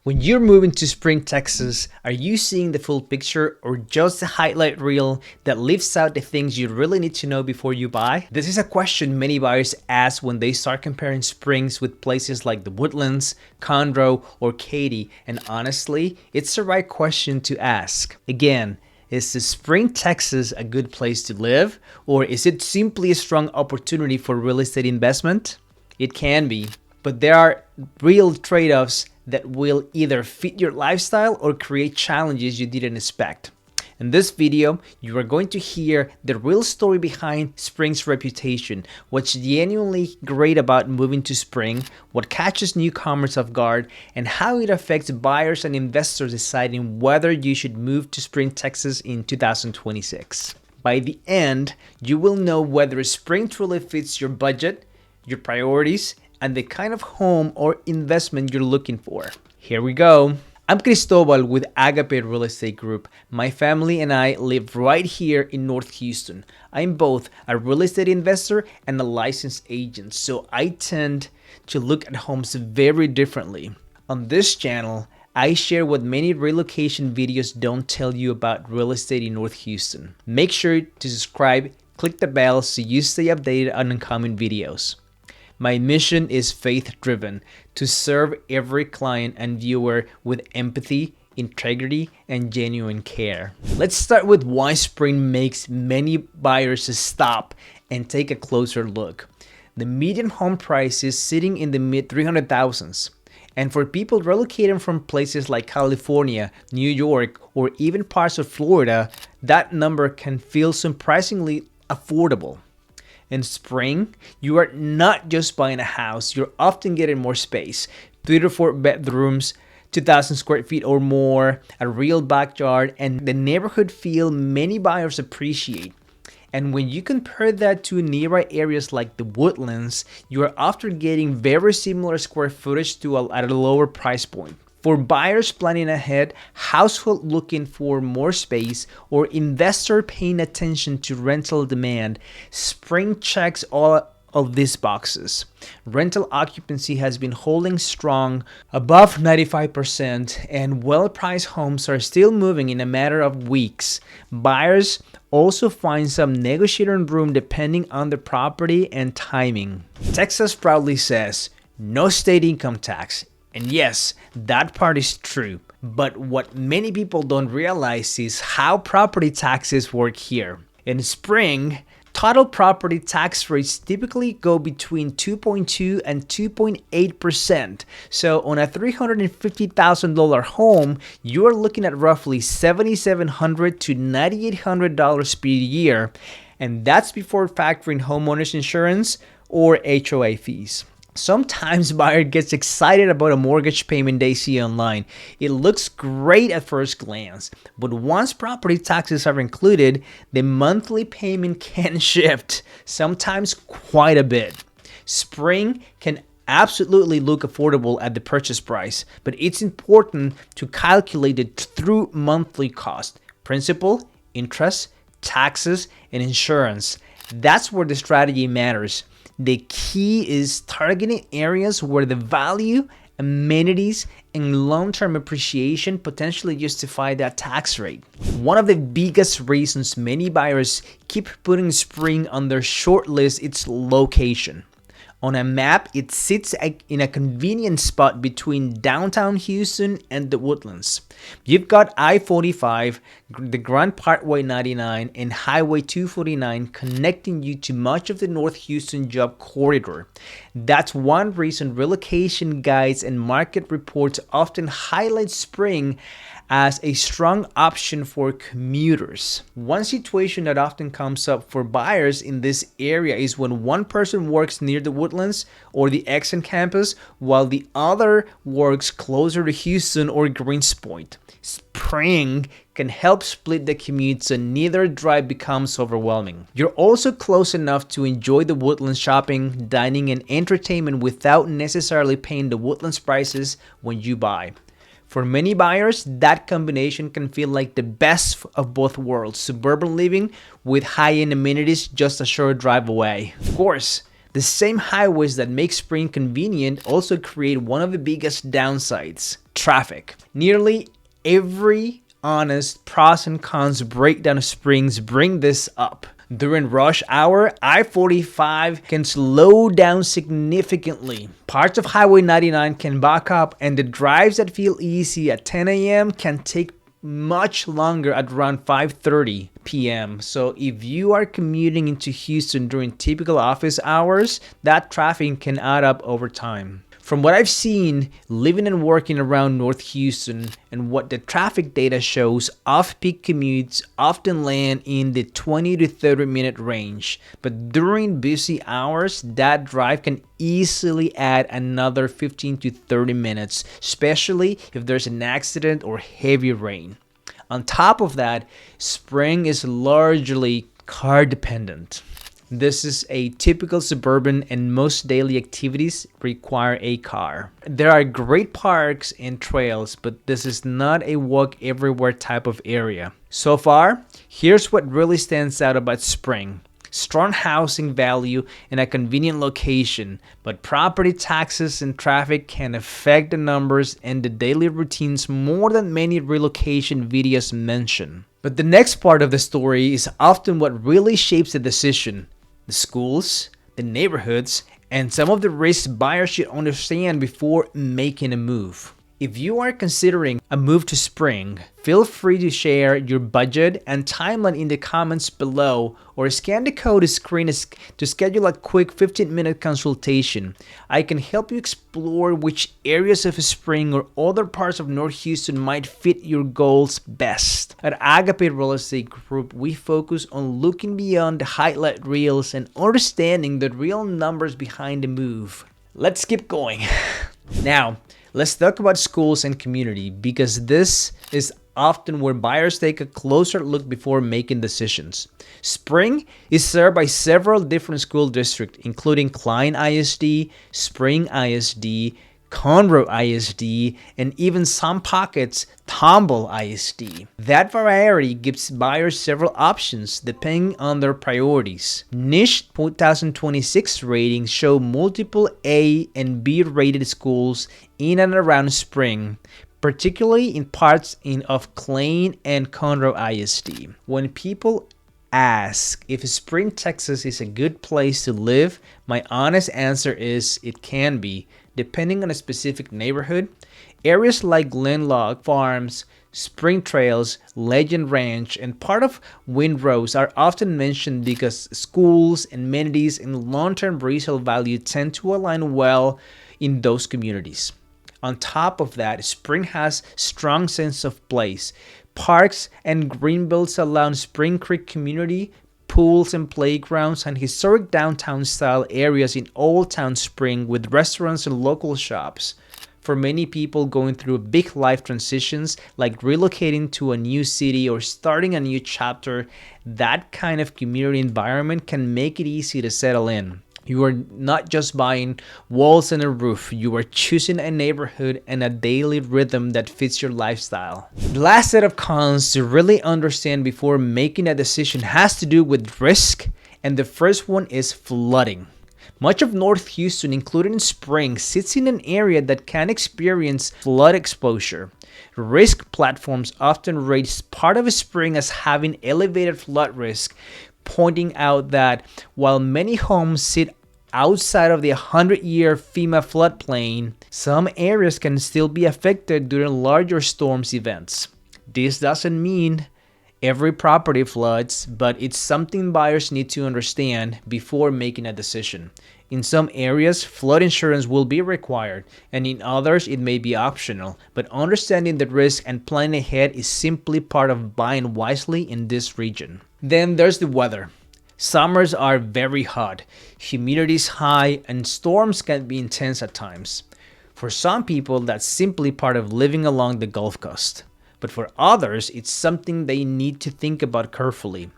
When you're moving to Spring, Texas, are you seeing the full picture or just the highlight reel that leaves out the things you really need to know before you buy? This is a question many buyers ask when they start comparing Springs with places like the Woodlands, Conroe, or Katy, and honestly, it's the right question to ask. Again, is the Spring, Texas a good place to live, or is it simply a strong opportunity for real estate investment? It can be, but there are real trade-offs that will either fit your lifestyle or create challenges you didn't expect. In this video, you are going to hear the real story behind Spring's reputation, what's genuinely great about moving to Spring, what catches newcomers off guard, and how it affects buyers and investors deciding whether you should move to Spring, Texas in 2026. By the end, you will know whether Spring truly fits your budget, your priorities, and the kind of home or investment you're looking for. Here we go. I'm Cristobal with Agape Real Estate Group. My family and I live right here in North Houston. I'm both a real estate investor and a licensed agent, so I tend to look at homes very differently. On this channel, I share what many relocation videos don't tell you about real estate in North Houston. Make sure to subscribe, click the bell so you stay updated on incoming videos. My mission is faith-driven, to serve every client and viewer with empathy, integrity, and genuine care. Let's start with why Spring makes many buyers stop and take a closer look. The median home price is sitting in the mid 300,000s. And for people relocating from places like California, New York, or even parts of Florida, that number can feel surprisingly affordable. In Spring, you are not just buying a house, you're often getting more space. 3 to 4 bedrooms, 2,000 square feet or more, a real backyard, and the neighborhood feel many buyers appreciate. And when you compare that to nearby areas like the Woodlands, you are often getting very similar square footage at a lower price point. For buyers planning ahead, household looking for more space, or investor paying attention to rental demand, Spring checks all of these boxes. Rental occupancy has been holding strong above 95%, and well-priced homes are still moving in a matter of weeks. Buyers also find some negotiating room depending on the property and timing. Texas proudly says, no state income tax. And yes, that part is true. But what many people don't realize is how property taxes work here. In Spring, total property tax rates typically go between 2.2 and 2.8%. So on a $350,000 home, you are looking at roughly $7,700 to $9,800 per year. And that's before factoring homeowners insurance or HOA fees. Sometimes buyer gets excited about a mortgage payment they see online. It looks great at first glance, but once property taxes are included, the monthly payment can shift, sometimes quite a bit. Spring can absolutely look affordable at the purchase price, but it's important to calculate the true monthly cost: principal, interest, taxes, and insurance. That's where the strategy matters. The key is targeting areas where the value, amenities, and long-term appreciation potentially justify that tax rate. One of the biggest reasons many buyers keep putting Spring on their short list is location. On a map, it sits in a convenient spot between downtown Houston and the Woodlands. You've got I-45, the Grand Parkway 99, and Highway 249 connecting you to much of the North Houston job corridor. That's one reason relocation guides and market reports often highlight Spring as a strong option for commuters. One situation that often comes up for buyers in this area is when one person works near the Woodlands or the Exxon campus while the other works closer to Houston or Greenspoint. Spring can help split the commute so neither drive becomes overwhelming. You're also close enough to enjoy the Woodlands shopping, dining, and entertainment without necessarily paying the Woodlands prices when you buy. For many buyers, that combination can feel like the best of both worlds: suburban living with high-end amenities just a short drive away. Of course, the same highways that make Spring convenient also create one of the biggest downsides: Traffic. Nearly every honest pros and cons breakdown of Springs bring this up. During rush hour, I-45 can slow down significantly. Parts of Highway 99 can back up, and the drives that feel easy at 10 a.m. can take much longer at around 5:30 p.m. So if you are commuting into Houston during typical office hours, that traffic can add up over time. From what I've seen living and working around North Houston and what the traffic data shows, off-peak commutes often land in the 20 to 30 minute range. But during busy hours, that drive can easily add another 15 to 30 minutes, especially if there's an accident or heavy rain. On top of that, Spring is largely car dependent. This is a typical suburban and most daily activities require a car. There are great parks and trails, but this is not a walk everywhere type of area. So far, here's what really stands out about Spring. Strong housing value and a convenient location, but property taxes and traffic can affect the numbers and the daily routines more than many relocation videos mention. But the next part of the story is often what really shapes the decision. The schools, the neighborhoods, and some of the risks buyers should understand before making a move. If you are considering a move to Spring, feel free to share your budget and timeline in the comments below, or scan the code screen to schedule a quick 15-minute consultation. I can help you explore which areas of Spring or other parts of North Houston might fit your goals best. At Agape Real Estate Group, we focus on looking beyond the highlight reels and understanding the real numbers behind the move. Let's keep going. Now, let's talk about schools and community, because this is often where buyers take a closer look before making decisions. Spring is served by several different school districts, including Klein ISD, Spring ISD, Conroe ISD, and even some pockets, Tomball ISD. That variety gives buyers several options depending on their priorities. Niche 2026 ratings show multiple A and B rated schools in and around Spring, particularly in parts of Klein and Conroe ISD. When people ask if Spring, Texas is a good place to live, my honest answer is it can be, depending on a specific neighborhood. Areas like Glenlock Farms, Spring Trails, Legend Ranch, and part of Windrose are often mentioned because schools, amenities, and long-term resale value tend to align well in those communities. On top of that, Spring has strong sense of place. Parks and greenbelts along Spring Creek community, pools and playgrounds, and historic downtown style areas in Old Town Spring with restaurants and local shops. For many people going through big life transitions like relocating to a new city or starting a new chapter, that kind of community environment can make it easy to settle in. You are not just buying walls and a roof, you are choosing a neighborhood and a daily rhythm that fits your lifestyle. The last set of cons to really understand before making a decision has to do with risk, and the first one is flooding. Much of North Houston, including Spring, sits in an area that can experience flood exposure. Risk platforms often rate part of Spring as having elevated flood risk, pointing out that while many homes sit outside of the 100-year FEMA floodplain, some areas can still be affected during larger storms events. This doesn't mean every property floods, but it's something buyers need to understand before making a decision. In some areas, flood insurance will be required, and in others, it may be optional. But understanding the risk and planning ahead is simply part of buying wisely in this region. Then there's the weather. Summers are very hot, humidity is high, and storms can be intense at times. For some people, that's simply part of living along the Gulf Coast. But for others, it's something they need to think about carefully.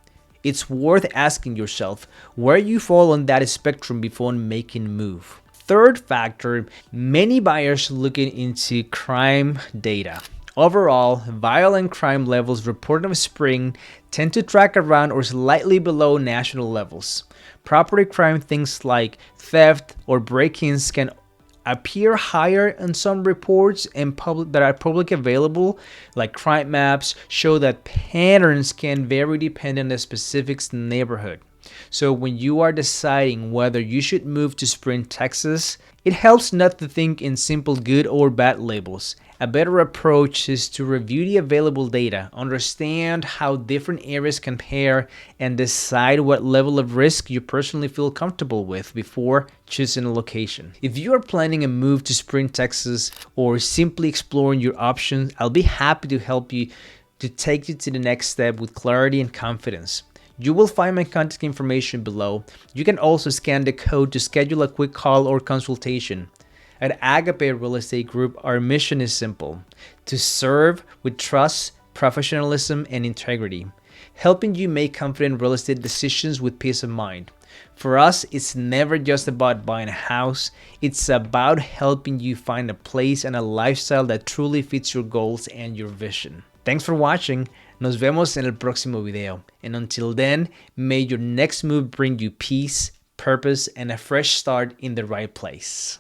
It's worth asking yourself where you fall on that spectrum before making a move. Third factor, many buyers looking into crime data. Overall, violent crime levels reported of Spring tend to track around or slightly below national levels. Property crime, things like theft or break-ins, can appear higher on some reports and that are public available, like crime maps, show that patterns can vary depending on the specific neighborhood. So when you are deciding whether you should move to Spring, Texas, it helps not to think in simple good or bad labels. A better approach is to review the available data, understand how different areas compare, and decide what level of risk you personally feel comfortable with before choosing a location. If you are planning a move to Spring, Texas, or simply exploring your options, I'll be happy to help you to take you to the next step with clarity and confidence. You will find my contact information below. You can also scan the code to schedule a quick call or consultation. At Agape Real Estate Group, our mission is simple: to serve with trust, professionalism, and integrity, helping you make confident real estate decisions with peace of mind. For us, it's never just about buying a house, it's about helping you find a place and a lifestyle that truly fits your goals and your vision. Thanks for watching. Nos vemos en el próximo video. And until then, may your next move bring you peace, purpose, and a fresh start in the right place.